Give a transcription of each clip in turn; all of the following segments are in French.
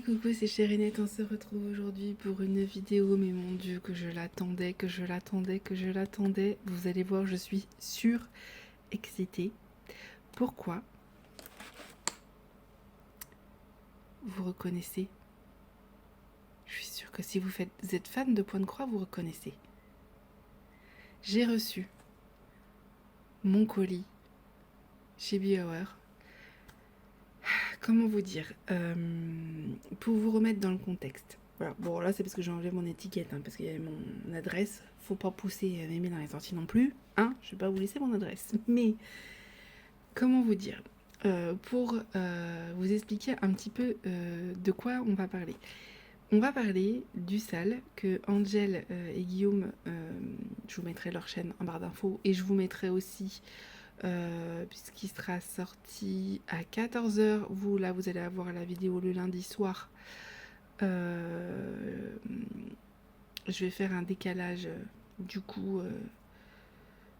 Coucou, c'est Chérinette, on se retrouve aujourd'hui pour une vidéo, mais mon Dieu, que je l'attendais, que je l'attendais, que je l'attendais. Vous allez voir, je suis excitée. Pourquoi? Vous reconnaissez? Je suis sûre que si vous êtes fan de Point de Croix, vous reconnaissez. J'ai reçu mon colis chez BioHour. Comment vous dire, pour vous remettre dans le contexte. Voilà. Bon, là, c'est parce que j'ai enlevé mon étiquette, parce qu'il y avait mon adresse. Faut pas pousser mes mains dans les sorties non plus. Je vais pas vous laisser mon adresse. Mais, comment vous dire, pour vous expliquer un petit peu de quoi on va parler. On va parler du SAL que Angel et Guillaume, je vous mettrai leur chaîne en barre d'infos, et je vous mettrai aussi puisqu'il sera sorti à 14h. Vous allez avoir la vidéo le lundi soir. Je vais faire un décalage du coup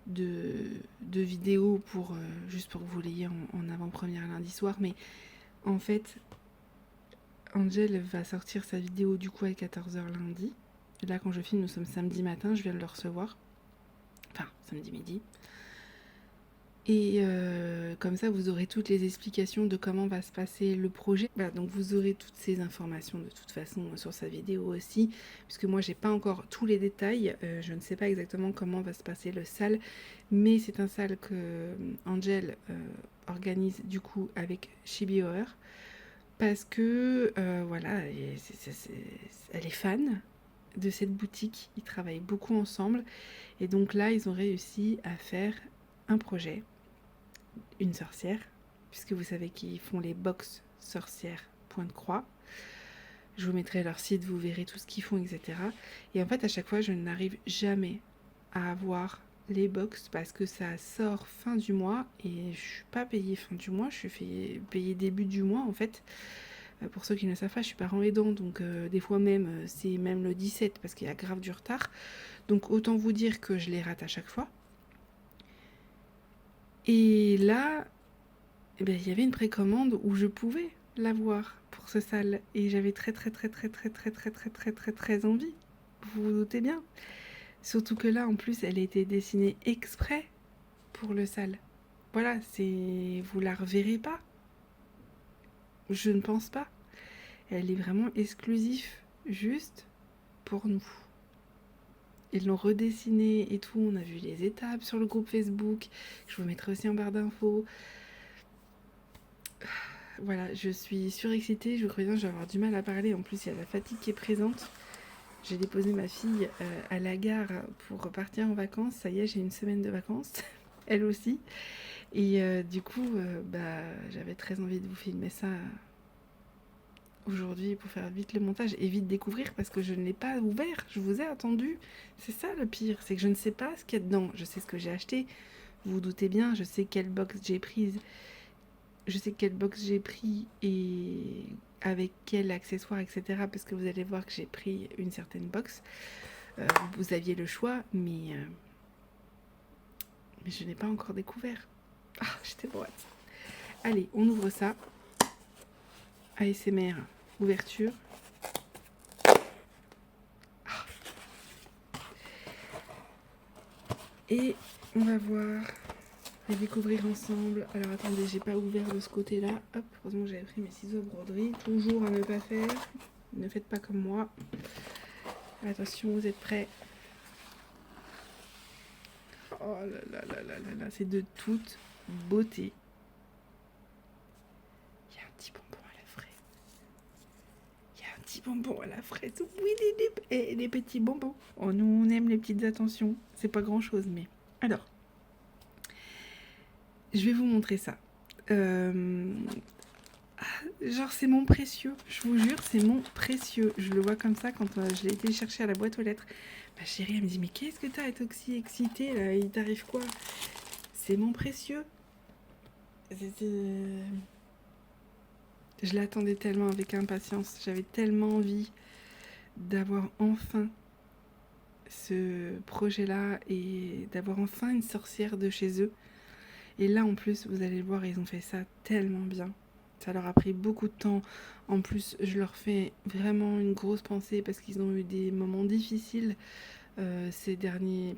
de vidéos pour juste pour que vous l'ayez en avant-première lundi soir. Mais en fait, Angel va sortir sa vidéo du coup à 14h lundi. Et là, quand je filme, nous sommes samedi matin, je viens de le recevoir. Enfin, samedi midi. Et comme ça, vous aurez toutes les explications de comment va se passer le projet. Voilà, donc vous aurez toutes ces informations de toute façon sur sa vidéo aussi, puisque moi, j'ai pas encore tous les détails. Je ne sais pas exactement comment va se passer le SAL, mais c'est un SAL que Angel organise du coup avec Chibi Horror, parce que voilà, elle est fan de cette boutique. Ils travaillent beaucoup ensemble, et donc là, ils ont réussi à faire un projet. Une sorcière, puisque vous savez qu'ils font les box sorcières Point de Croix. Je vous mettrai leur site, vous verrez tout ce qu'ils font, etc. Et en fait, à chaque fois, je n'arrive jamais à avoir les box parce que ça sort fin du mois et je suis pas payée fin du mois, je suis payée début du mois en fait. Pour ceux qui ne savent pas, je suis parent aidant, donc des fois même, c'est même le 17 parce qu'il y a grave du retard. Donc autant vous dire que je les rate à chaque fois. Et là, il y avait une précommande où je pouvais l'avoir pour ce SAL et j'avais très envie. Vous vous doutez bien. Surtout que là, en plus, elle a été dessinée exprès pour le SAL. Voilà, vous la reverrez pas. Je ne pense pas. Elle est vraiment exclusive, juste pour nous. Ils l'ont redessinée et tout. On a vu les étapes sur le groupe Facebook. Je vous mettrai aussi en barre d'infos. Voilà, je suis surexcitée, je vous préviens, je vais avoir du mal à parler. En plus, il y a la fatigue qui est présente. J'ai déposé ma fille à la gare pour partir en vacances. Ça y est, j'ai une semaine de vacances, elle aussi. Et du coup, j'avais très envie de vous filmer ça aujourd'hui pour faire vite le montage et vite découvrir parce que je ne l'ai pas ouvert. Je vous ai attendu. C'est ça le pire, c'est que je ne sais pas ce qu'il y a dedans. Je sais ce que j'ai acheté, vous vous doutez bien, je sais quelle box j'ai prise. Je sais quelle box j'ai pris et avec quel accessoire, etc. Parce que vous allez voir que j'ai pris une certaine box. Vous aviez le choix, mais je n'ai pas encore découvert. Ah, j'étais droite. Allez, on ouvre ça. ASMR, ouverture. Ah. Et on va voir et découvrir ensemble. Alors attendez, j'ai pas ouvert de ce côté-là. Hop, heureusement que j'avais pris mes ciseaux de broderie. Toujours à ne pas faire. Ne faites pas comme moi. Attention, vous êtes prêts? Oh là là là là là là, c'est de toute beauté. Il y a un petit bonbon à la fraise. Il y a un petit bonbon à la fraise. Oui, des petits bonbons. Oh, nous, on aime les petites attentions. C'est pas grand-chose, mais... Alors, je vais vous montrer ça. Genre, c'est mon précieux. Je vous jure, c'est mon précieux. Je le vois comme ça quand je l'ai été chercher à la boîte aux lettres. Ma chérie, elle me dit, mais qu'est-ce que t'as été aussi excitée, là? Il t'arrive quoi? C'est mon précieux. Je l'attendais tellement avec impatience. J'avais tellement envie d'avoir enfin ce projet-là et d'avoir enfin une sorcière de chez eux. Et là, en plus, vous allez le voir, ils ont fait ça tellement bien. Ça leur a pris beaucoup de temps. En plus, je leur fais vraiment une grosse pensée parce qu'ils ont eu des moments difficiles ces derniers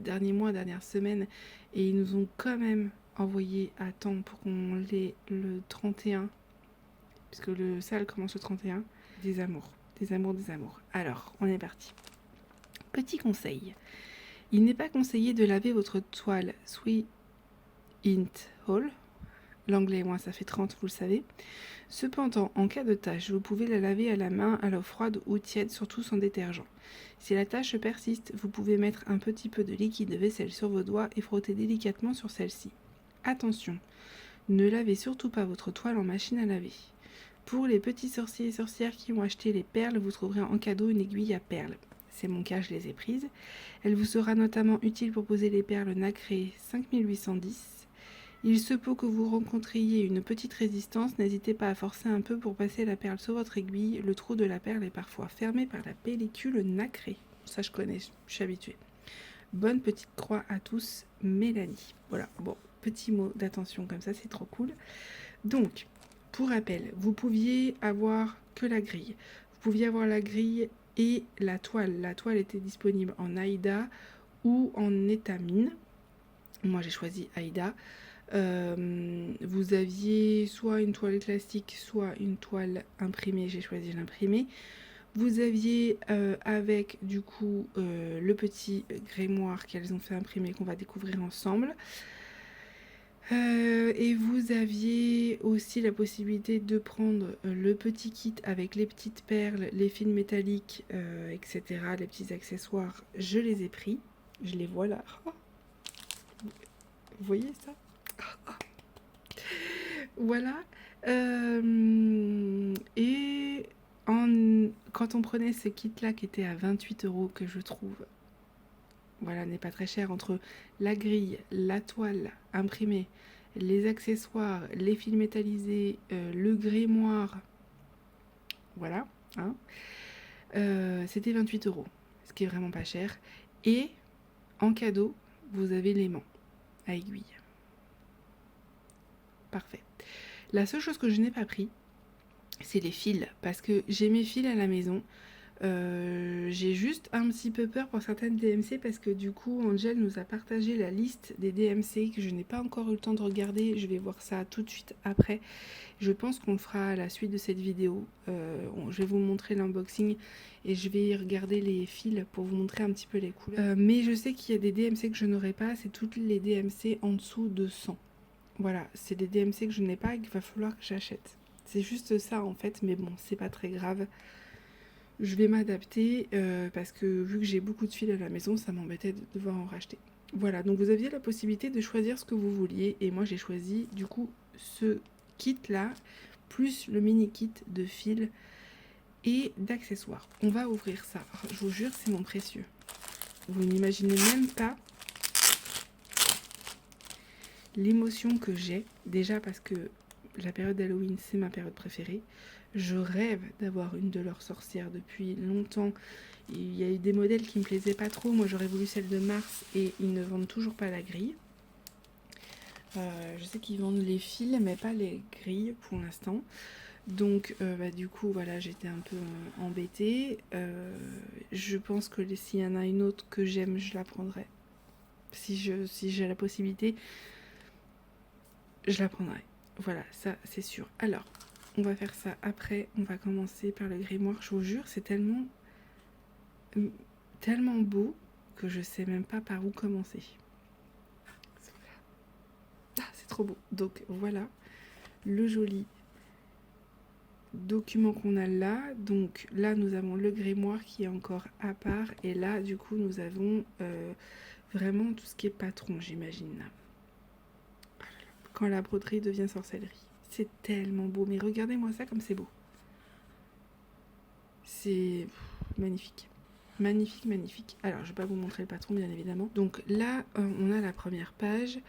derniers mois, dernières semaines. Et ils nous ont quand même envoyé à temps pour qu'on l'ait le 31, puisque le sale commence le 31. Des amours, des amours, des amours. Alors, on est parti. Petit conseil. Il n'est pas conseillé de laver votre toile Sweet Int Hall. L'anglais, moi, ça fait 30, vous le savez. Cependant, en cas de tache, vous pouvez la laver à la main, à l'eau froide ou tiède, surtout sans détergent. Si la tache persiste, vous pouvez mettre un petit peu de liquide de vaisselle sur vos doigts et frotter délicatement sur celle-ci. Attention, ne lavez surtout pas votre toile en machine à laver. Pour les petits sorciers et sorcières qui ont acheté les perles, vous trouverez en cadeau une aiguille à perles. C'est mon cas, je les ai prises. Elle vous sera notamment utile pour poser les perles nacrées 5810. Il se peut que vous rencontriez une petite résistance, n'hésitez pas à forcer un peu pour passer la perle sur votre aiguille. Le trou de la perle est parfois fermé par la pellicule nacrée. Ça je connais, je suis habituée. Bonne petite croix à tous, Mélanie. Voilà, bon, petit mot d'attention comme ça, c'est trop cool. Donc, pour rappel, vous pouviez avoir que la grille. Vous pouviez avoir la grille et la toile. La toile était disponible en Aïda ou en étamine. Moi, j'ai choisi Aïda. Vous aviez soit une toile classique, soit une toile imprimée. J'ai choisi l'imprimée. Vous aviez avec du coup le petit grimoire qu'elles ont fait imprimer qu'on va découvrir ensemble. Et vous aviez aussi la possibilité de prendre le petit kit avec les petites perles, les fils métalliques, etc. Les petits accessoires. Je les ai pris. Je les vois là. Oh, vous voyez ça? Voilà. Et quand on prenait ce kit-là qui était à 28 €, que je trouve, voilà, n'est pas très cher, entre la grille, la toile imprimée, les accessoires, les fils métallisés, le grimoire, voilà, hein, c'était 28 €, ce qui est vraiment pas cher. Et en cadeau, vous avez l'aimant à aiguille. Parfait. La seule chose que je n'ai pas pris, c'est les fils, parce que j'ai mes fils à la maison. J'ai juste un petit peu peur pour certaines DMC parce que du coup Angel nous a partagé la liste des DMC que je n'ai pas encore eu le temps de regarder. Je vais voir ça tout de suite après. Je pense qu'on le fera à la suite de cette vidéo. Je vais vous montrer l'unboxing et je vais regarder les fils pour vous montrer un petit peu les couleurs. Mais je sais qu'il y a des DMC que je n'aurai pas, c'est toutes les DMC en dessous de 100. Voilà, c'est des DMC que je n'ai pas et qu'il va falloir que j'achète. C'est juste ça en fait, mais bon, c'est pas très grave. Je vais m'adapter parce que vu que j'ai beaucoup de fils à la maison, ça m'embêtait de devoir en racheter. Voilà, donc vous aviez la possibilité de choisir ce que vous vouliez et moi j'ai choisi du coup ce kit là, plus le mini kit de fils et d'accessoires. On va ouvrir ça. Je vous jure, c'est mon précieux. Vous n'imaginez même pas l'émotion que j'ai, déjà parce que la période d'Halloween, c'est ma période préférée. Je rêve d'avoir une de leurs sorcières depuis longtemps. Il y a eu des modèles qui me plaisaient pas trop. Moi, j'aurais voulu celle de mars et ils ne vendent toujours pas la grille. Je sais qu'ils vendent les fils, mais pas les grilles pour l'instant. Donc, du coup, voilà, j'étais un peu embêtée. Je pense que s'il y en a une autre que j'aime, je la prendrai. Si j'ai la possibilité, je la prendrai. Voilà, ça c'est sûr. Alors, on va faire ça après. On va commencer par le grimoire. Je vous jure, c'est tellement beau que je sais même pas par où commencer. Ah, c'est trop beau. Donc voilà le joli document qu'on a là. Donc là, nous avons le grimoire qui est encore à part. Et là, du coup, nous avons vraiment tout ce qui est patron, j'imagine. Quand la broderie devient sorcellerie. C'est tellement beau. Mais regardez-moi ça comme c'est beau. C'est magnifique. Magnifique, magnifique. Alors, je vais pas vous montrer le patron, bien évidemment. Donc là, on a la première page.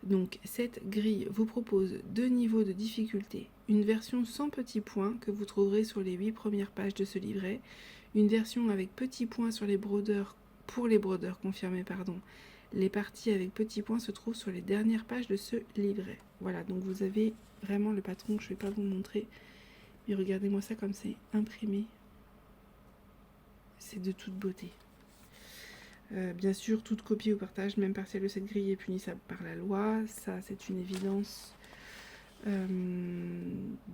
Donc, cette grille vous propose 2 niveaux de difficulté. Une version sans petits points que vous trouverez sur les 8 premières pages de ce livret. Une version avec petits points sur les brodeurs, pour les brodeurs confirmés, pardon. Les parties avec petits points se trouvent sur les dernières pages de ce livret. Voilà, donc vous avez vraiment le patron, je ne vais pas vous montrer, mais regardez-moi ça comme c'est imprimé. C'est de toute beauté. Bien sûr, toute copie ou partage, même partiel de cette grille est punissable par la loi. Ça, c'est une évidence.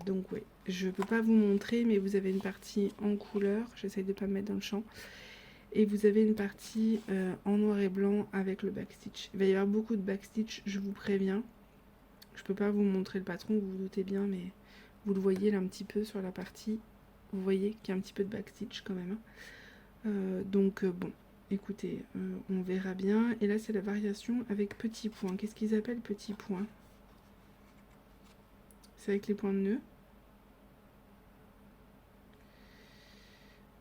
Donc, ouais, je ne peux pas vous montrer, mais vous avez une partie en couleur. J'essaye de ne pas me mettre dans le champ. Et vous avez une partie en noir et blanc avec le backstitch. Il va y avoir beaucoup de backstitch, je vous préviens. Je ne peux pas vous montrer le patron, vous vous doutez bien, mais vous le voyez là un petit peu sur la partie. Vous voyez qu'il y a un petit peu de backstitch quand même. Donc, bon. Écoutez, on verra bien. Et là, c'est la variation avec petits points. Qu'est-ce qu'ils appellent petits points? C'est avec les points de nœud.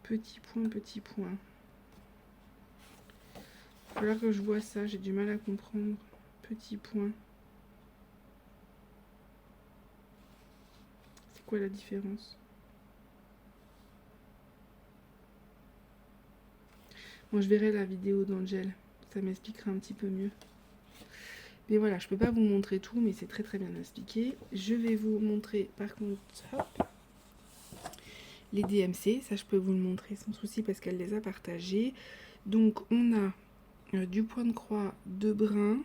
Petits points, petits points. Il va falloir que je vois ça. J'ai du mal à comprendre. Petits points. C'est quoi la différence? Bon, je verrai la vidéo d'Angel. Ça m'expliquera un petit peu mieux. Mais voilà, je peux pas vous montrer tout, mais c'est très très bien expliqué. Je vais vous montrer par contre hop, les DMC. Ça, je peux vous le montrer sans souci parce qu'elle les a partagés. Donc, on a du point de croix, 2 brins.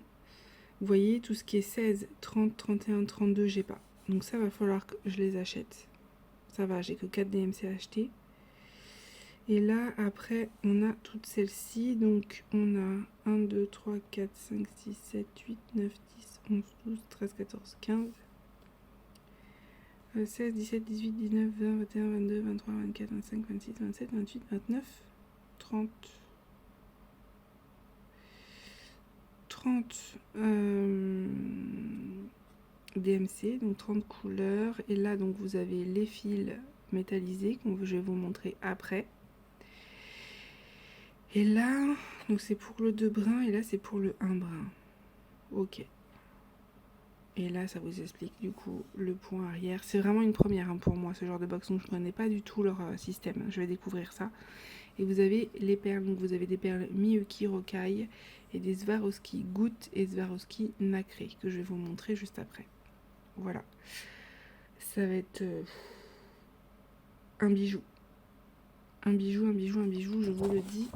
Vous voyez, tout ce qui est 16, 30, 31, 32, j'ai pas. Donc ça, va falloir que je les achète. Ça va, j'ai que 4 DMC à acheter. Et là, après, on a toutes celles-ci. Donc, on a 1, 2, 3, 4, 5, 6, 7, 8, 9, 10, 11, 12, 13, 14, 15, 16, 17, 18, 19, 20, 21, 22, 23, 24, 25, 26, 27, 28, 29, 30. 30 DMC, donc 30 couleurs. Et là, donc, vous avez les fils métallisés que je vais vous montrer après. Et là, donc c'est pour le 2 brins et là c'est pour le 1 brin. Ok. Et là, ça vous explique du coup le point arrière. C'est vraiment une première pour moi, ce genre de box. Donc je ne connais pas du tout leur système. Je vais découvrir ça. Et vous avez les perles. Donc vous avez des perles Miyuki Rokai et des Swarovski Goutte et Swarovski Nacré que je vais vous montrer juste après. Voilà. Ça va être un bijou. Un bijou, un bijou, un bijou, je vous le dis.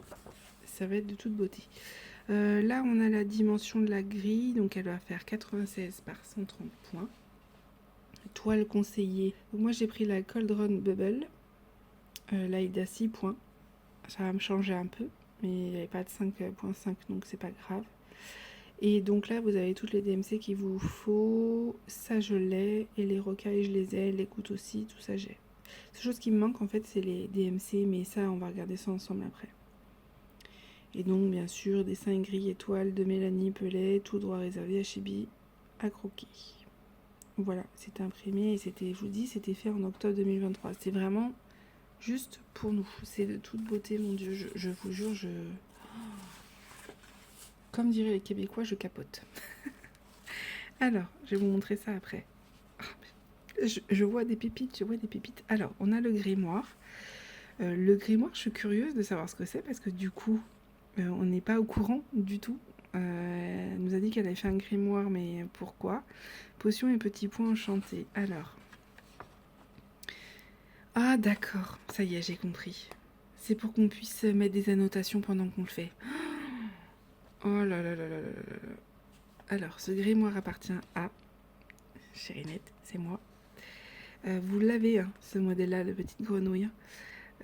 Ça va être de toute beauté. Là, on a la dimension de la grille, donc elle va faire 96 par 130 points. Toile conseillée. Donc moi, j'ai pris la Cauldron Bubble. Là, il est à 6 points. Ça va me changer un peu, mais il n'y avait pas de 5.5, donc c'est pas grave. Et donc là, vous avez toutes les DMC qu'il vous faut. Ça, je l'ai. Et les rocailles, je les ai. Les gouttes aussi, tout ça, j'ai. La chose qui me manque, en fait, c'est les DMC, mais ça, on va regarder ça ensemble après. Et donc, bien sûr, dessin gris étoile de Mélanie Pellet, tout droit réservé à Chibi à croquer. Voilà, c'était imprimé et c'était, je vous dis, c'était fait en octobre 2023. C'est vraiment juste pour nous. C'est de toute beauté, mon Dieu. Je vous jure, comme diraient les Québécois, je capote. Alors, je vais vous montrer ça après. Je vois des pépites, je vois des pépites. Alors, on a le grimoire. Le grimoire, je suis curieuse de savoir ce que c'est parce que du coup, on n'est pas au courant du tout. Elle nous a dit qu'elle avait fait un grimoire, mais pourquoi? Potions et petits points enchantés. Alors. Ah d'accord, ça y est, j'ai compris. C'est pour qu'on puisse mettre des annotations pendant qu'on le fait. Oh là là là là là là là. Alors, ce grimoire appartient à Chérinette, c'est moi. Vous l'avez, hein, ce modèle-là, le petite grenouille.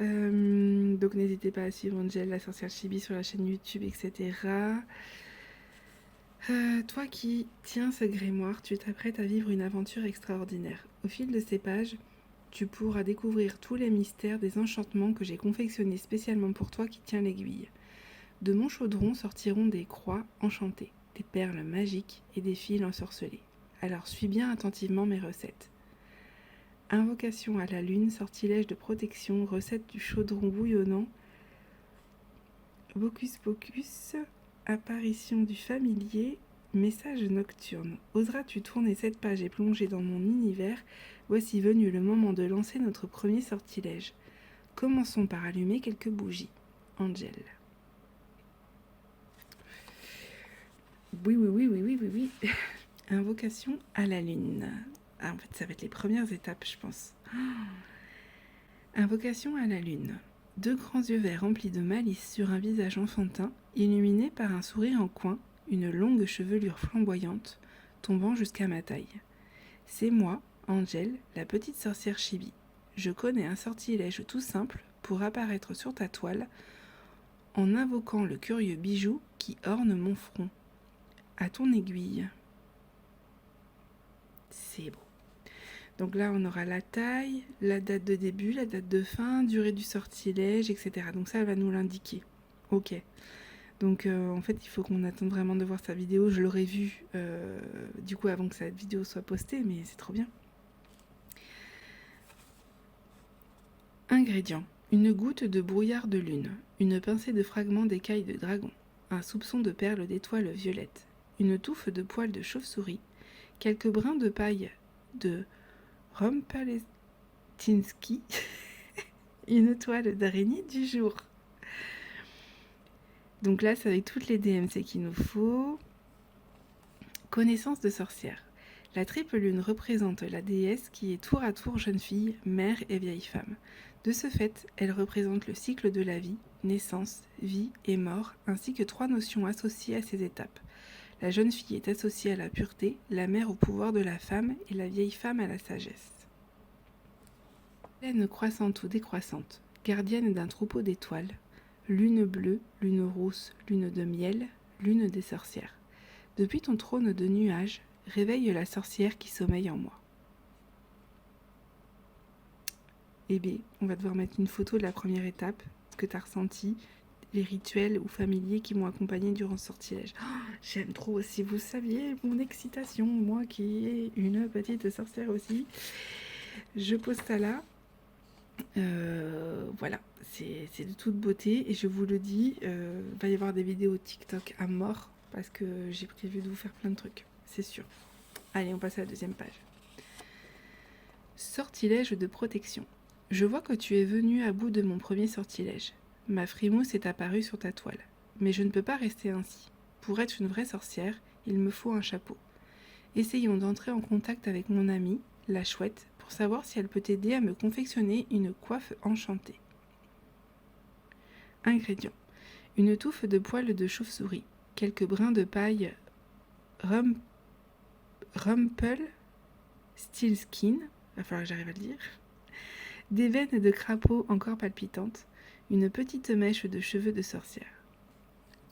Donc n'hésitez pas à suivre Angel, la sorcière Chibi sur la chaîne YouTube, etc. Toi qui tiens ce grimoire, tu t'apprêtes à vivre une aventure extraordinaire. Au fil de ces pages, tu pourras découvrir tous les mystères des enchantements que j'ai confectionnés spécialement pour toi qui tiens l'aiguille. De mon chaudron sortiront des croix enchantées, des perles magiques et des fils ensorcelés. Alors suis bien attentivement mes recettes. Invocation à la lune, sortilège de protection, recette du chaudron bouillonnant, Bocus Pocus, apparition du familier, message nocturne. Oseras-tu tourner cette page et plonger dans mon univers? Voici venu le moment de lancer notre premier sortilège. Commençons par allumer quelques bougies. Angel. Oui, oui, oui, oui, oui, oui, oui. Invocation à la lune. Ah, en fait, ça va être les premières étapes, je pense. Invocation à la lune. 2 grands yeux verts remplis de malice sur un visage enfantin, illuminé par un sourire en coin, une longue chevelure flamboyante, tombant jusqu'à ma taille. C'est moi, Angel, la petite sorcière chibi. Je connais un sortilège tout simple pour apparaître sur ta toile en invoquant le curieux bijou qui orne mon front. À ton aiguille. C'est beau. Donc là, on aura la taille, la date de début, la date de fin, durée du sortilège, etc. Donc ça, elle va nous l'indiquer. Ok. Donc en fait, il faut qu'on attende vraiment de voir sa vidéo. Je l'aurais vue du coup avant que cette vidéo soit postée, mais c'est trop bien. Ingrédients. Une goutte de brouillard de lune, une pincée de fragments d'écailles de dragon, un soupçon de perles d'étoiles violettes, une touffe de poils de chauve-souris, quelques brins de paille de Rumpelstiltskin, une toile d'araignée du jour. Donc là, c'est avec toutes les DMC qu'il nous faut. Connaissance de sorcière. La triple lune représente la déesse qui est tour à tour jeune fille, mère et vieille femme. De ce fait, elle représente le cycle de la vie, naissance, vie et mort, ainsi que 3 notions associées à ces étapes. La jeune fille est associée à la pureté, la mère au pouvoir de la femme et la vieille femme à la sagesse. Lune croissante ou décroissante, gardienne d'un troupeau d'étoiles, lune bleue, lune rousse, lune de miel, lune des sorcières. Depuis ton trône de nuages, réveille la sorcière qui sommeille en moi. Eh bien, on va devoir mettre une photo de la première étape, ce que tu as ressenti, les rituels ou familiers qui m'ont accompagné durant ce sortilège. Oh, j'aime trop, si vous saviez mon excitation, moi qui est une petite sorcière aussi. Je pose ça là. Voilà, c'est de toute beauté et je vous le dis, va y avoir des vidéos TikTok à mort parce que j'ai prévu de vous faire plein de trucs, c'est sûr. Allez, on passe à la deuxième page. Sortilège de protection. Je vois que tu es venu à bout de mon premier sortilège. Ma frimousse est apparue sur ta toile. Mais je ne peux pas rester ainsi. Pour être une vraie sorcière, il me faut un chapeau. Essayons d'entrer en contact avec mon amie, la chouette, pour savoir si elle peut t'aider à me confectionner une coiffe enchantée. Ingrédients. Une touffe de poils de chauve-souris, quelques brins de paille Rumpelstiltskin, va falloir que j'arrive à le dire, des veines de crapaud encore palpitantes, une petite mèche de cheveux de sorcière.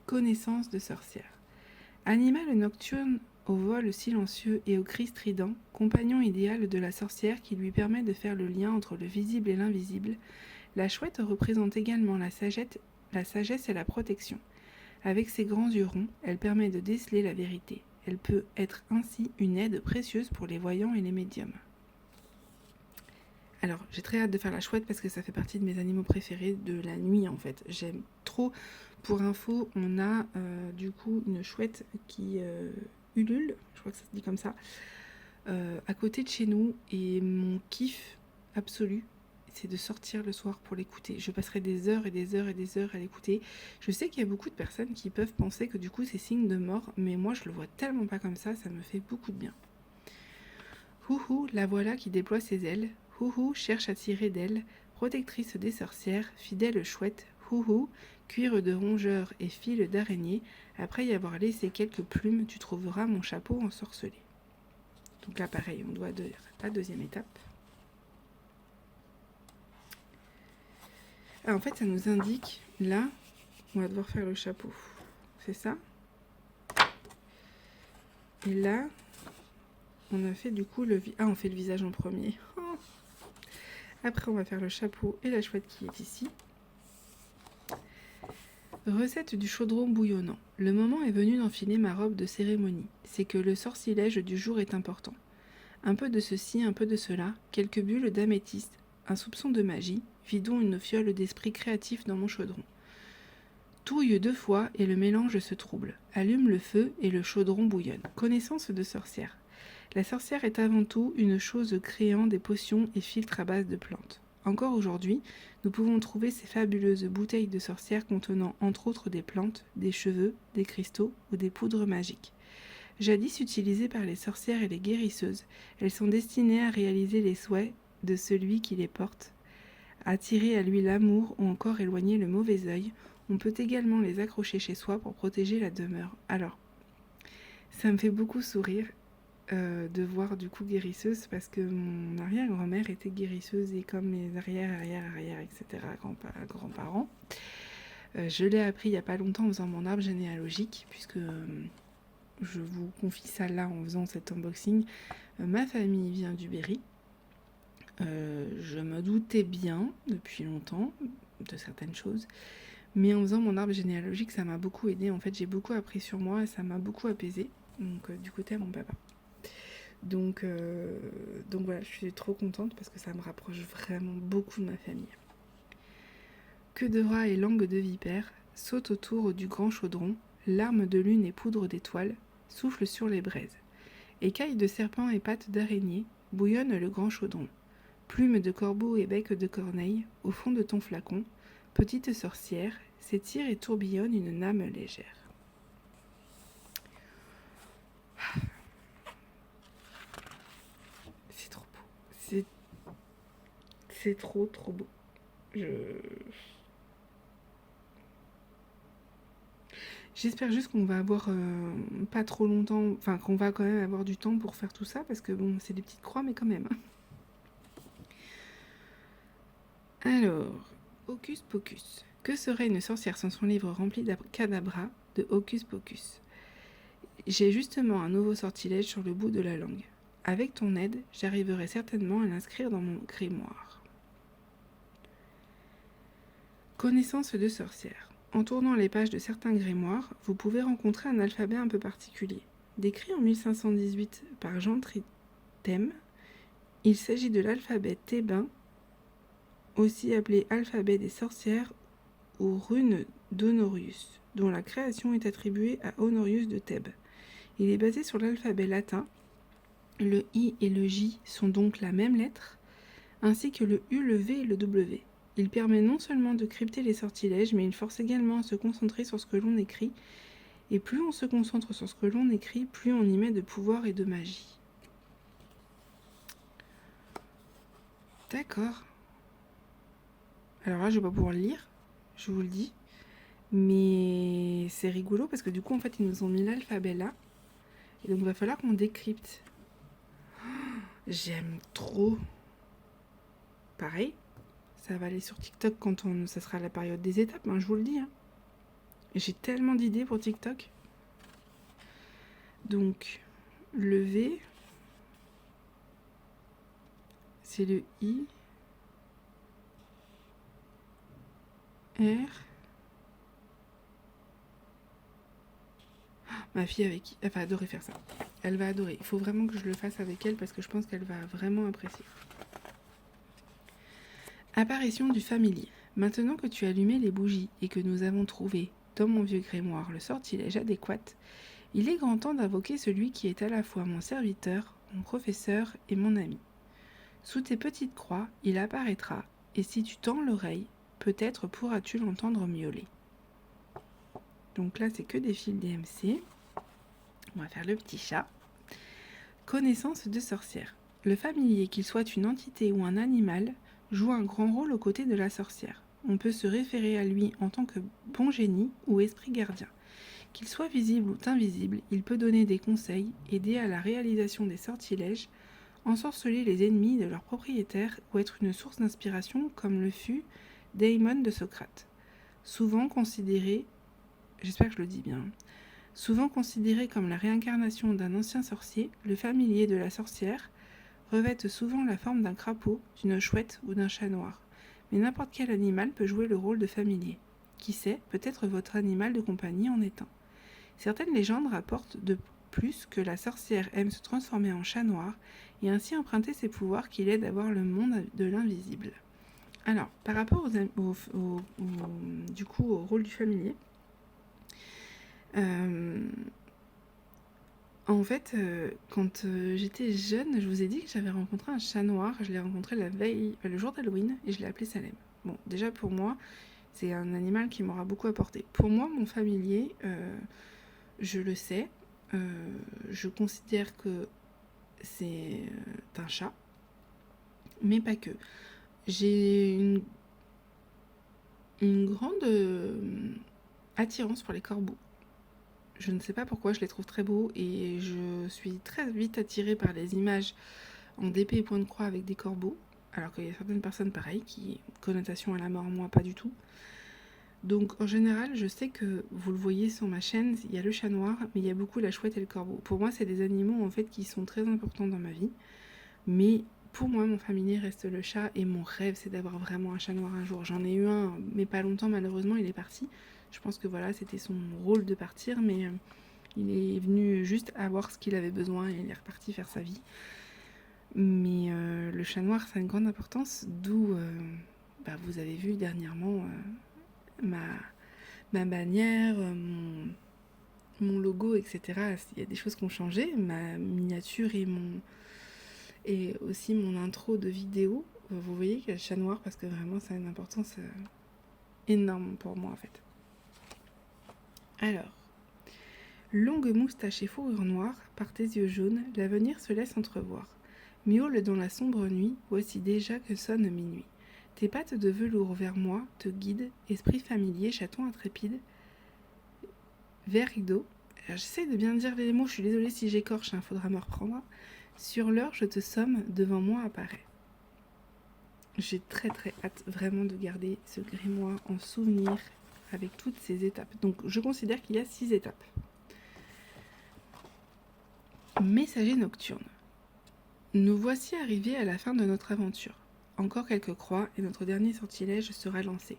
Connaissance de sorcière. Animal nocturne au vol silencieux et au cri strident, compagnon idéal de la sorcière qui lui permet de faire le lien entre le visible et l'invisible, la chouette représente également la sagesse et la protection. Avec ses grands yeux ronds, elle permet de déceler la vérité. Elle peut être ainsi une aide précieuse pour les voyants et les médiums. Alors, j'ai très hâte de faire la chouette parce que ça fait partie de mes animaux préférés de la nuit en fait. J'aime trop. Pour info, on a du coup une chouette qui ulule, je crois que ça se dit comme ça, à côté de chez nous. Et mon kiff absolu, c'est de sortir le soir pour l'écouter. Je passerai des heures et des heures et des heures à l'écouter. Je sais qu'il y a beaucoup de personnes qui peuvent penser que du coup c'est signe de mort, mais moi je le vois tellement pas comme ça me fait beaucoup de bien. Houhou, la voilà qui déploie ses ailes. Houhou, cherche à tirer d'elle, protectrice des sorcières, fidèle chouette. Houhou, cuir de rongeur et fil d'araignée. Après y avoir laissé quelques plumes, tu trouveras mon chapeau ensorcelé. Donc là pareil, on doit à la deuxième étape. Ah, en fait, ça nous indique, là, on va devoir faire le chapeau. C'est ça. Et là, on a fait du coup on fait le visage en premier. Oh. Après, on va faire le chapeau et la chouette qui est ici. Recette du chaudron bouillonnant. Le moment est venu d'enfiler ma robe de cérémonie. C'est que le sortilège du jour est important. Un peu de ceci, un peu de cela, quelques bulles d'améthyste, un soupçon de magie, vidons une fiole d'esprit créatif dans mon chaudron. Touille 2 fois et le mélange se trouble. Allume le feu et le chaudron bouillonne. Connaissance de sorcière. La sorcière est avant tout une chose créant des potions et filtres à base de plantes. Encore aujourd'hui, nous pouvons trouver ces fabuleuses bouteilles de sorcières contenant entre autres des plantes, des cheveux, des cristaux ou des poudres magiques. Jadis utilisées par les sorcières et les guérisseuses, elles sont destinées à réaliser les souhaits de celui qui les porte, attirer à lui l'amour ou encore éloigner le mauvais œil. On peut également les accrocher chez soi pour protéger la demeure. Alors, ça me fait beaucoup sourire de voir du coup guérisseuse parce que mon arrière-grand-mère était guérisseuse et comme mes arrière, etc., grands-parents. Je l'ai appris il n'y a pas longtemps en faisant mon arbre généalogique puisque je vous confie ça là en faisant cet unboxing. Ma famille vient du Berry. Je me doutais bien depuis longtemps de certaines choses, mais en faisant mon arbre généalogique, ça m'a beaucoup aidé. En fait, j'ai beaucoup appris sur moi et ça m'a beaucoup apaisé. Donc, du côté à mon papa. Donc voilà, je suis trop contente parce que ça me rapproche vraiment beaucoup de ma famille. Queue de rat et langue de vipère sautent autour du grand chaudron, larmes de lune et poudre d'étoiles soufflent sur les braises. Écailles de serpent et pattes d'araignée bouillonne le grand chaudron. Plumes de corbeau et bec de corneille, au fond de ton flacon, petite sorcière, s'étire et tourbillonne une name légère. C'est trop beau. C'est trop beau. J'espère juste qu'on va avoir pas trop longtemps, enfin qu'on va quand même avoir du temps pour faire tout ça, parce que bon, c'est des petites croix, mais quand même. Alors, Hocus Pocus. Que serait une sorcière sans son livre rempli d'abacadabra de Hocus Pocus? J'ai justement un nouveau sortilège sur le bout de la langue. Avec ton aide, j'arriverai certainement à l'inscrire dans mon grimoire. Connaissance de sorcière. En tournant les pages de certains grimoires, vous pouvez rencontrer un alphabet un peu particulier. Décrit en 1518 par Jean Tritem, il s'agit de l'alphabet thébain, aussi appelé alphabet des sorcières ou rune d'Honorius, dont la création est attribuée à Honorius de Thèbes. Il est basé sur l'alphabet latin. Le I et le J sont donc la même lettre, ainsi que le U, le V et le W. Il permet non seulement de crypter les sortilèges, mais il force également à se concentrer sur ce que l'on écrit. Et plus on se concentre sur ce que l'on écrit, plus on y met de pouvoir et de magie. D'accord. Alors là, je vais pas pouvoir le lire, je vous le dis. Mais c'est rigolo parce que du coup, en fait, ils nous ont mis l'alphabet là. Et donc, il va falloir qu'on décrypte. J'aime trop. Pareil, ça va aller sur TikTok quand ça sera la période des étapes, hein, je vous le dis. Hein. J'ai tellement d'idées pour TikTok. Donc, le V, c'est le I, R. Ma fille elle va adorer faire ça. Elle va adorer. Il faut vraiment que je le fasse avec elle parce que je pense qu'elle va vraiment apprécier. Apparition du familier. Maintenant que tu as allumé les bougies et que nous avons trouvé, dans mon vieux grimoire, le sortilège adéquat, il est grand temps d'invoquer celui qui est à la fois mon serviteur, mon professeur et mon ami. Sous tes petites croix, il apparaîtra, et si tu tends l'oreille, peut-être pourras-tu l'entendre miauler. Donc là, c'est que des fils DMC. On va faire le petit chat. Connaissance de sorcière. Le familier, qu'il soit une entité ou un animal, joue un grand rôle aux côtés de la sorcière. On peut se référer à lui en tant que bon génie ou esprit gardien. Qu'il soit visible ou invisible, il peut donner des conseils, aider à la réalisation des sortilèges, ensorceler les ennemis de leurs propriétaires ou être une source d'inspiration comme le fut Daemon de Socrate. Souvent considéré, j'espère que je le dis bien, souvent considéré comme la réincarnation d'un ancien sorcier, le familier de la sorcière revêt souvent la forme d'un crapaud, d'une chouette ou d'un chat noir. Mais n'importe quel animal peut jouer le rôle de familier. Qui sait, peut-être votre animal de compagnie en est un. Certaines légendes rapportent de plus que la sorcière aime se transformer en chat noir et ainsi emprunter ses pouvoirs qui l'aident à voir le monde de l'invisible. Alors, par rapport du coup, au rôle du familier, En fait, quand j'étais jeune, je vous ai dit que j'avais rencontré un chat noir. Je l'ai rencontré la veille, le jour d'Halloween, et je l'ai appelé Salem. Bon, déjà pour moi, c'est un animal qui m'aura beaucoup apporté. Pour moi, mon familier, je le sais, je considère que c'est un chat, mais pas que. J'ai une grande attirance pour les corbeaux. Je ne sais pas pourquoi, je les trouve très beaux et je suis très vite attirée par les images en d'épée et point de croix avec des corbeaux, alors qu'il y a certaines personnes pareilles qui connotation à la mort, moi pas du tout. Donc en général, je sais que vous le voyez sur ma chaîne, il y a le chat noir, mais il y a beaucoup la chouette et le corbeau. Pour moi, c'est des animaux en fait qui sont très importants dans ma vie, mais pour moi, mon familier reste le chat et mon rêve, c'est d'avoir vraiment un chat noir un jour. J'en ai eu un, mais pas longtemps, malheureusement, il est parti. Je pense que voilà, c'était son rôle de partir, mais il est venu juste avoir ce qu'il avait besoin et il est reparti faire sa vie. Mais le chat noir, ça a une grande importance, d'où vous avez vu dernièrement ma bannière, mon logo, etc. Il y a des choses qui ont changé, ma miniature et aussi mon intro de vidéo. Vous voyez qu'il y a le chat noir parce que vraiment ça a une importance énorme pour moi en fait. Alors, longue moustache et fourrure noire, par tes yeux jaunes, l'avenir se laisse entrevoir. Miaule dans la sombre nuit, voici déjà que sonne minuit. Tes pattes de velours vers moi te guident, esprit familier, chaton intrépide. Vers rideau. J'essaie de bien dire les mots, je suis désolée si j'écorche, faudra me reprendre. Sur l'heure, je te somme, devant moi apparaît. J'ai très très hâte vraiment de garder ce grimoire en souvenir avec toutes ces étapes. Donc je considère qu'il y a 6 étapes. Messager nocturne. Nous voici arrivés à la fin de notre aventure. Encore quelques croix et notre dernier sortilège sera lancé.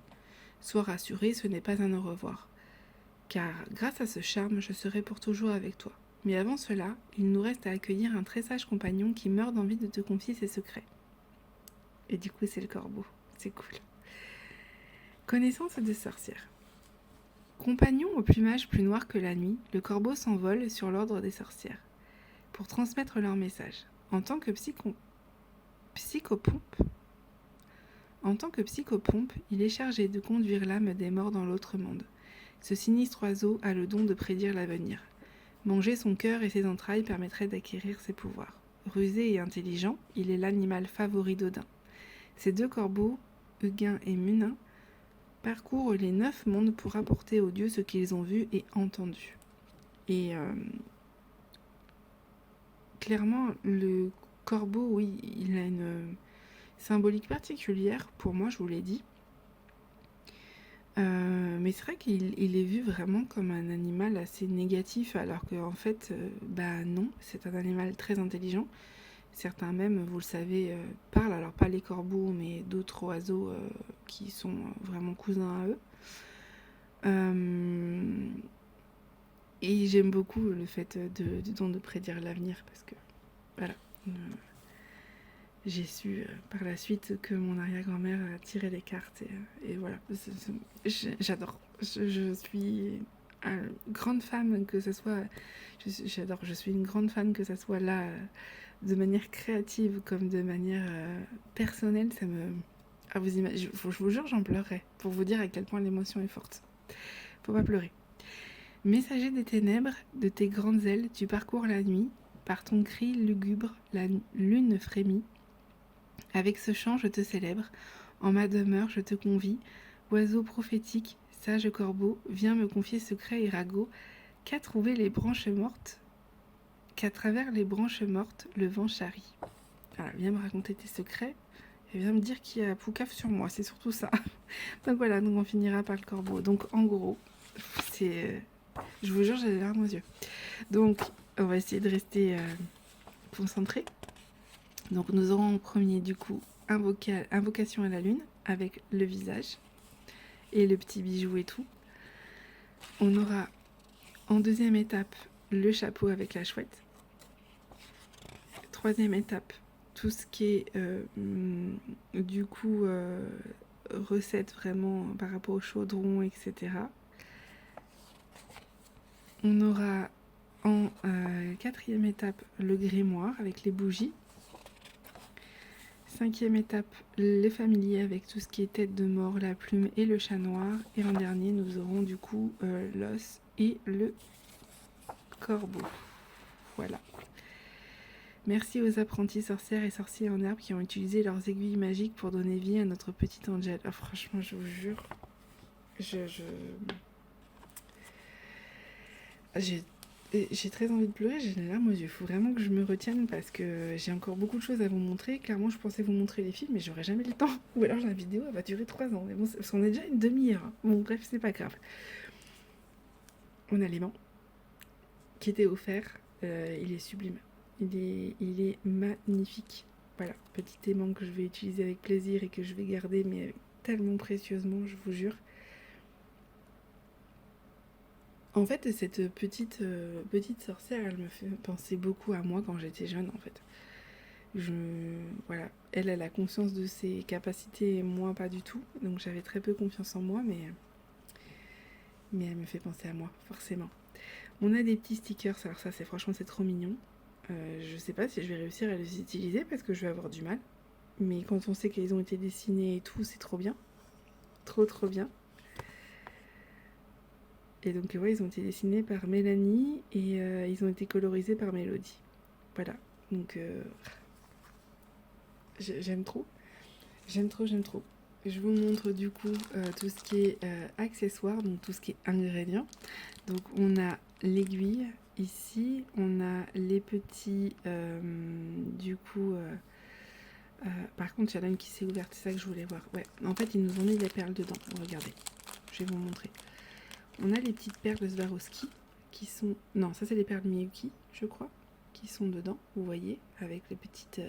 Sois rassuré, ce n'est pas un au revoir. Car grâce à ce charme, je serai pour toujours avec toi. Mais avant cela, il nous reste à accueillir un très sage compagnon qui meurt d'envie de te confier ses secrets. Et du coup, c'est le corbeau. C'est cool. Connaissance de sorcière. Compagnon au plumage plus noir que la nuit, le corbeau s'envole sur l'ordre des sorcières pour transmettre leur message. En tant que psychopompe, il est chargé de conduire l'âme des morts dans l'autre monde. Ce sinistre oiseau a le don de prédire l'avenir. Manger son cœur et ses entrailles permettrait d'acquérir ses pouvoirs. Rusé et intelligent, il est l'animal favori d'Odin. Ces deux corbeaux, Huguin et Munin, parcourent les 9 mondes pour apporter aux dieux ce qu'ils ont vu et entendu. Et clairement, le corbeau, oui, il a une symbolique particulière, pour moi, je vous l'ai dit. Mais c'est vrai qu'il est vu vraiment comme un animal assez négatif, alors qu'en fait, non, c'est un animal très intelligent. Certains même, vous le savez, parlent, alors pas les corbeaux, mais d'autres oiseaux qui sont vraiment cousins à eux. Et j'aime beaucoup le fait de prédire l'avenir, parce que, voilà, j'ai su par la suite que mon arrière-grand-mère a tiré les cartes, et voilà, j'adore. Je suis une grande fan que ce soit, j'adore, je suis une grande fan que ça soit là, de manière créative comme de manière personnelle, ça me... Ah, je vous jure, j'en pleurerais, pour vous dire à quel point l'émotion est forte. Faut pas pleurer. Messager des ténèbres, de tes grandes ailes, tu parcours la nuit, par ton cri lugubre, la lune frémit. Avec ce chant, je te célèbre, en ma demeure, je te convie. Oiseau prophétique, sage corbeau, viens me confier secrets et ragots. Qu'à travers les branches mortes, le vent charrie. Voilà, viens me raconter tes secrets et viens me dire qu'il y a Poukaf sur moi, c'est surtout ça. Donc voilà, donc on finira par le corbeau. Donc en gros, c'est... je vous jure, j'ai les larmes aux yeux. Donc on va essayer de rester concentrés. Donc nous aurons en premier du coup invocation à la lune avec le visage et le petit bijou et tout. On aura en deuxième étape le chapeau avec la chouette. Troisième étape, tout ce qui est du coup recette vraiment par rapport au chaudron, etc. On aura En quatrième étape, le grimoire avec les bougies. Cinquième étape, les familiers avec tout ce qui est tête de mort, la plume et le chat noir. Et en dernier, nous aurons du coup l'os et le corbeau. Voilà. Merci aux apprentis sorcières et sorciers en herbe qui ont utilisé leurs aiguilles magiques pour donner vie à notre petite Angel. Ah, franchement, je vous jure, j'ai très envie de pleurer, j'ai les larmes aux yeux. Il faut vraiment que je me retienne parce que j'ai encore beaucoup de choses à vous montrer. Clairement, je pensais vous montrer les films, mais j'aurais jamais le temps. Ou alors la vidéo, elle va durer 3 ans. Mais bon, parce qu'on est déjà une demi-heure. Bon, bref, c'est pas grave. On a l'aimant qui était offert. Il est sublime. Il est magnifique. Voilà, petit aimant que je vais utiliser avec plaisir et que je vais garder, mais tellement précieusement, je vous jure. En fait, cette petite sorcière, elle me fait penser beaucoup à moi quand j'étais jeune, en fait. Voilà, elle a conscience de ses capacités et moi pas du tout. Donc j'avais très peu confiance en moi, mais elle me fait penser à moi, forcément. On a des petits stickers, alors ça, c'est trop mignon. Je sais pas si je vais réussir à les utiliser parce que je vais avoir du mal. Mais quand on sait qu'ils ont été dessinés et tout, c'est trop bien. Trop bien. Et donc, ouais, ils ont été dessinés par Mélanie et ils ont été colorisés par Mélodie. Voilà. Donc, j'aime trop. J'aime trop. Je vous montre du coup tout ce qui est accessoires, donc tout ce qui est ingrédients. Donc, on a l'aiguille ici. On a les petits, du coup... par contre, il y en a une qui s'est ouverte, c'est ça que je voulais voir. Ouais, en fait, ils nous ont mis les perles dedans. Regardez, je vais vous montrer. On a les petites perles Swarovski qui sont... Non, ça c'est les perles Miyuki, je crois, qui sont dedans, vous voyez, avec les petites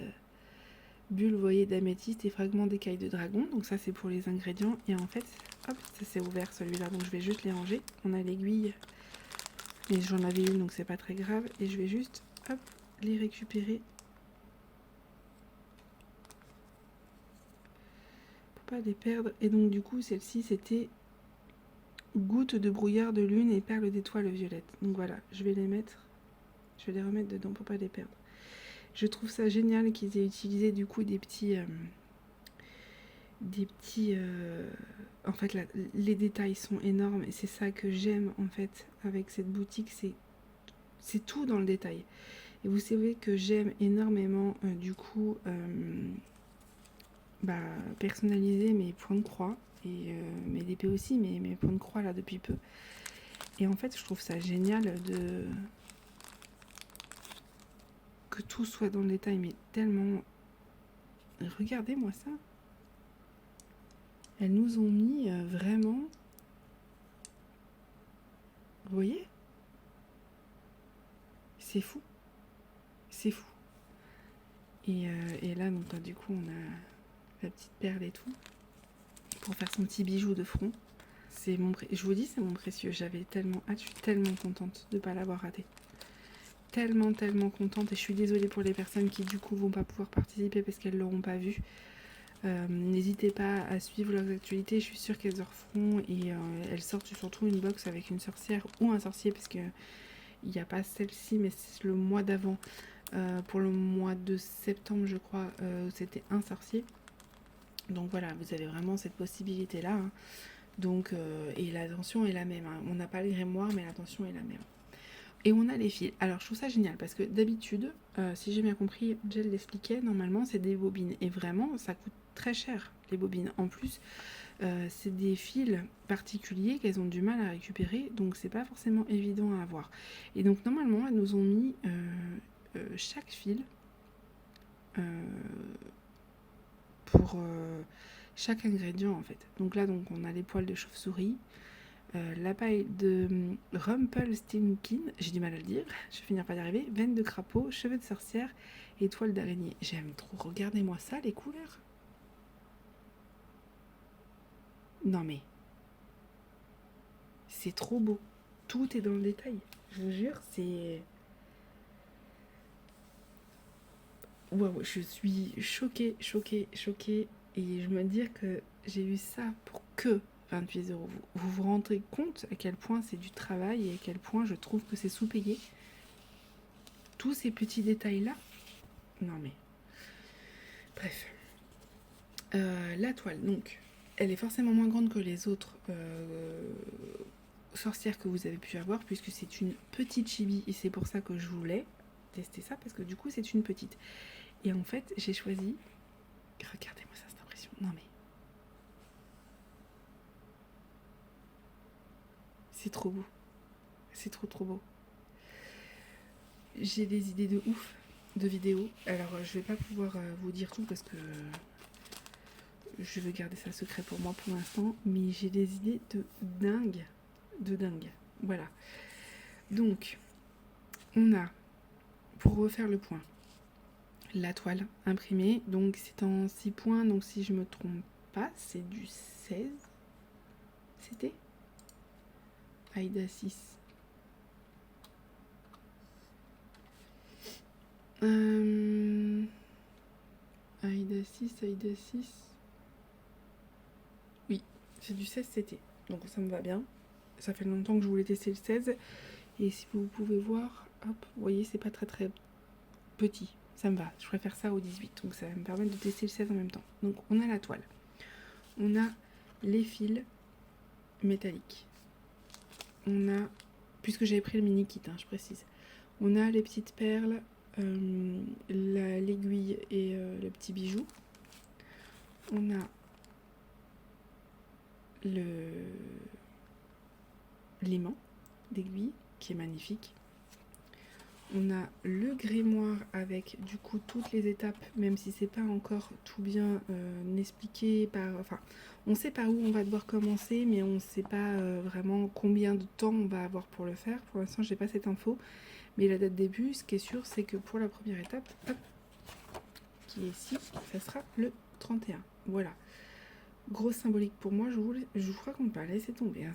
bulles, vous voyez, d'améthyste et fragments d'écailles de dragon. Donc ça c'est pour les ingrédients. Et en fait, hop, ça s'est ouvert celui-là, donc je vais juste les ranger. On a l'aiguille, mais j'en avais une, donc c'est pas très grave. Et je vais juste, hop, les récupérer. Pour pas les perdre. Et donc du coup, celle-ci c'était... gouttes de brouillard de lune et perles d'étoiles violettes. Donc voilà, je vais les remettre dedans pour pas les perdre. Je trouve ça génial qu'ils aient utilisé du coup des petits... en fait, là, les détails sont énormes et c'est ça que j'aime en fait avec cette boutique, c'est tout dans le détail. Et vous savez que j'aime énormément du coup personnaliser mes points de croix et mes DP aussi, mais mes points de croix là depuis peu. Et en fait, je trouve ça génial que tout soit dans le détail, mais tellement... Regardez-moi ça. Elles nous ont mis vraiment... Vous voyez? C'est fou. C'est fou. Et là, donc, du coup, on a la petite perle et tout. Pour faire son petit bijou de front. Je vous dis, c'est mon précieux. J'avais tellement hâte. Je suis tellement contente de ne pas l'avoir raté. Tellement contente. Et je suis désolée pour les personnes qui, du coup, vont pas pouvoir participer parce qu'elles l'auront pas vu. N'hésitez pas à suivre leurs actualités, je suis sûre qu'elles en referont et elles sortent surtout une box avec une sorcière ou un sorcier parce que il n'y a pas celle-ci mais c'est le mois d'avant, pour le mois de septembre je crois, c'était un sorcier. Donc voilà, vous avez vraiment cette possibilité là, hein. Donc et l'attention est la même, hein. On n'a pas le grimoire mais l'attention est la même. Et on a les fils. Alors je trouve ça génial parce que d'habitude, si j'ai bien compris, Jel l'expliquait, normalement c'est des bobines. Et vraiment, ça coûte très cher les bobines. En plus, c'est des fils particuliers qu'elles ont du mal à récupérer, donc c'est pas forcément évident à avoir. Et donc normalement, elles nous ont mis chaque fil pour chaque ingrédient en fait. Donc là, donc on a les poils de chauve-souris. La paille de Rumpelstiltskin, j'ai du mal à le dire, je vais finir par y arriver, veine de crapaud, cheveux de sorcière et toile d'araignée. J'aime trop, regardez-moi ça, les couleurs. Non mais, c'est trop beau, tout est dans le détail, je vous jure, c'est... Waouh, je suis choquée, et je me dis que j'ai eu ça pour que 28 euros. Vous vous rendez compte à quel point c'est du travail et à quel point je trouve que c'est sous-payé. tous ces petits détails-là. Non mais... Bref. La toile, donc, elle est forcément moins grande que les autres sorcières que vous avez pu avoir, puisque c'est une petite chibi, et c'est pour ça que je voulais tester ça, parce que du coup, c'est une petite. Et en fait, j'ai choisi... Regardez-moi ça, cette impression. Non mais... C'est trop beau. C'est trop beau. J'ai des idées de ouf de vidéos. Alors, je vais pas pouvoir vous dire tout parce que je veux garder ça secret pour moi pour l'instant. Mais j'ai des idées de dingue. De dingue. Voilà. Donc, on a, pour refaire le point, la toile imprimée. Donc, c'est en 6 points. Donc, si je me trompe pas, c'est du 16. C'était Aïda 6. Aïda 6, Aïda 6. Oui, c'est du 16 CT. Donc ça me va bien. Ça fait longtemps que je voulais tester le 16. Et si vous pouvez voir, hop, vous voyez, c'est pas très petit. Ça me va. Je préfère ça au 18. Donc ça va me permettre de tester le 16 en même temps. Donc on a la toile. On a les fils métalliques. On a, puisque j'avais pris le mini kit, je précise. On a les petites perles, l'aiguille et le petit bijou. On a l'aimant d'aiguille qui est magnifique. On a le grimoire avec du coup toutes les étapes, même si c'est pas encore tout bien expliqué par. Enfin, on sait par où on va devoir commencer, mais on sait pas vraiment combien de temps on va avoir pour le faire. Pour l'instant, j'ai pas cette info. Mais la date de début, ce qui est sûr, c'est que pour la première étape, hop, qui est ici, ça sera le 31. Voilà. Grosse symbolique pour moi, je vous raconte pas, laissez tomber.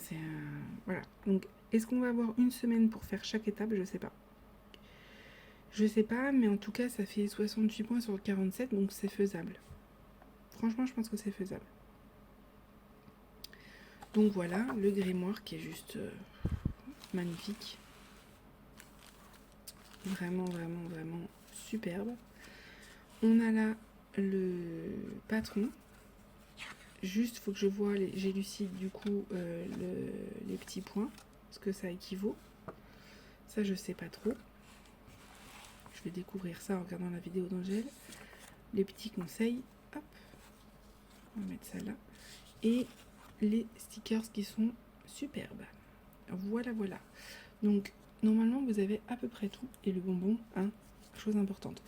Voilà. Donc, est-ce qu'on va avoir une semaine pour faire chaque étape? Je sais pas. Je sais pas, mais en tout cas, ça fait 68 points sur 47, donc c'est faisable. Franchement, je pense que c'est faisable. Donc voilà, le grimoire qui est juste magnifique. Vraiment superbe. On a là le patron. Juste, faut que je vois, j'élucide du coup les petits points, ce que ça équivaut. Ça, je sais pas trop. Je vais découvrir ça en regardant la vidéo d'Angèle. Les petits conseils, hop, on va mettre ça là. Et les stickers qui sont superbes. Voilà. Donc, normalement, vous avez à peu près tout. Et le bonbon, chose importante.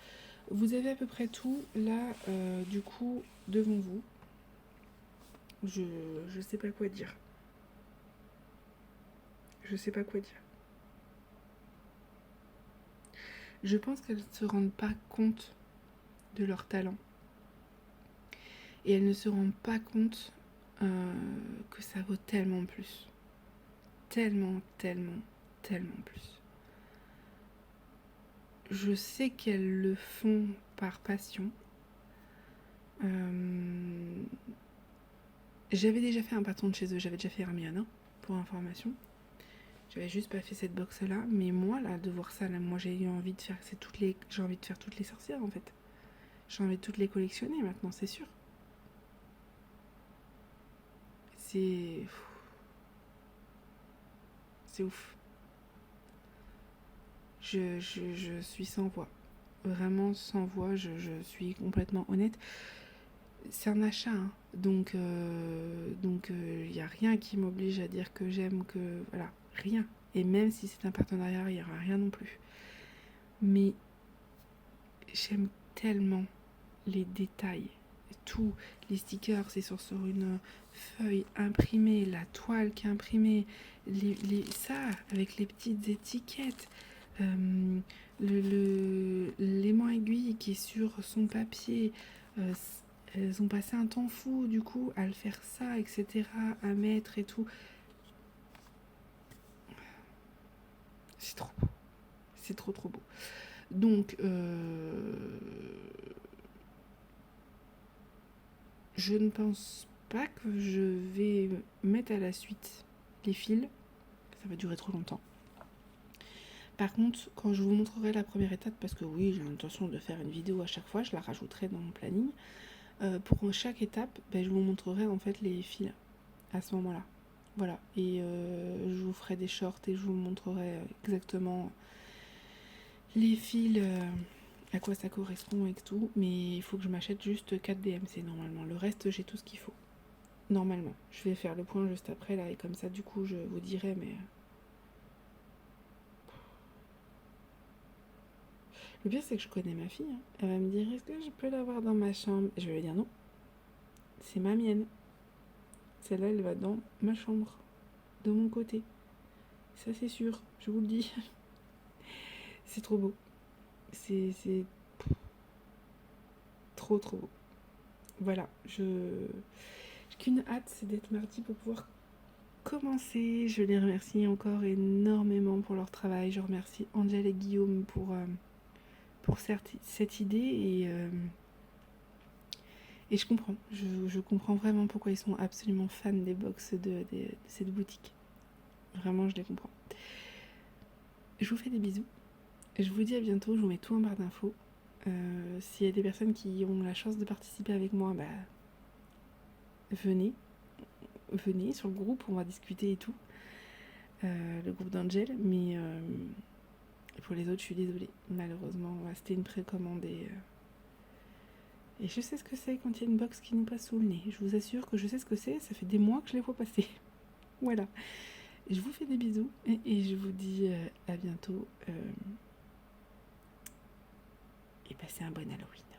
Vous avez à peu près tout là, du coup, devant vous. Je sais pas quoi dire. Je sais pas quoi dire. Je pense qu'elles ne se rendent pas compte de leur talent. Et elles ne se rendent pas compte que ça vaut tellement plus. Tellement plus. Je sais qu'elles le font par passion. J'avais déjà fait un patron de chez eux, j'avais déjà fait Hermione, pour information. J'avais juste pas fait cette box là, mais moi là, de voir ça, là, moi j'ai eu envie de faire j'ai envie de faire toutes les sorcières en fait. J'ai envie de toutes les collectionner maintenant, c'est sûr. C'est ouf. Je suis sans voix. Vraiment sans voix, je suis complètement honnête. C'est un achat, donc y a rien qui m'oblige à dire que j'aime, que voilà, rien. Et même si c'est un partenariat, il n'y aura rien non plus. Mais j'aime tellement les détails, tout, les stickers, c'est sur une feuille imprimée, la toile qui est imprimée, ça avec les petites étiquettes, l'aimant aiguille qui est sur son papier. Elles ont passé un temps fou du coup à le faire ça, etc., à mettre et tout. C'est trop beau. C'est trop beau. Donc, je ne pense pas que je vais mettre à la suite les fils. Ça va durer trop longtemps. Par contre, quand je vous montrerai la première étape, parce que oui, j'ai l'intention de faire une vidéo à chaque fois, je la rajouterai dans mon planning. Pour chaque étape, je vous montrerai en fait les fils à ce moment-là. Voilà, et je vous ferai des shorts et je vous montrerai exactement les fils, à quoi ça correspond et tout. Mais il faut que je m'achète juste 4 DMC normalement. Le reste, j'ai tout ce qu'il faut. Normalement. Je vais faire le point juste après là, et comme ça, du coup, je vous dirai, mais... Le pire, c'est que je connais ma fille. Hein. Elle va me dire, est-ce que je peux l'avoir dans ma chambre? Je vais lui dire non. C'est ma mienne. Celle-là, elle va dans ma chambre. De mon côté. Ça, c'est sûr. Je vous le dis. C'est trop beau. C'est trop, trop beau. Voilà. J'ai qu'une hâte, c'est d'être mardi pour pouvoir commencer. Je les remercie encore énormément pour leur travail. Je remercie Angèle et Guillaume pour cette idée et je comprends. Je comprends vraiment pourquoi ils sont absolument fans des box de cette boutique. Vraiment, je les comprends. Je vous fais des bisous. Je vous dis à bientôt. Je vous mets tout en barre d'infos. S'il y a des personnes qui ont la chance de participer avec moi, venez sur le groupe, on va discuter et tout. Le groupe d'Angel, mais pour les autres, je suis désolée. Malheureusement, c'était une précommande et je sais ce que c'est quand il y a une box qui nous passe sous le nez. Je vous assure que je sais ce que c'est, ça fait des mois que je les vois passer. Voilà. Je vous fais des bisous et je vous dis à bientôt et passez un bon Halloween.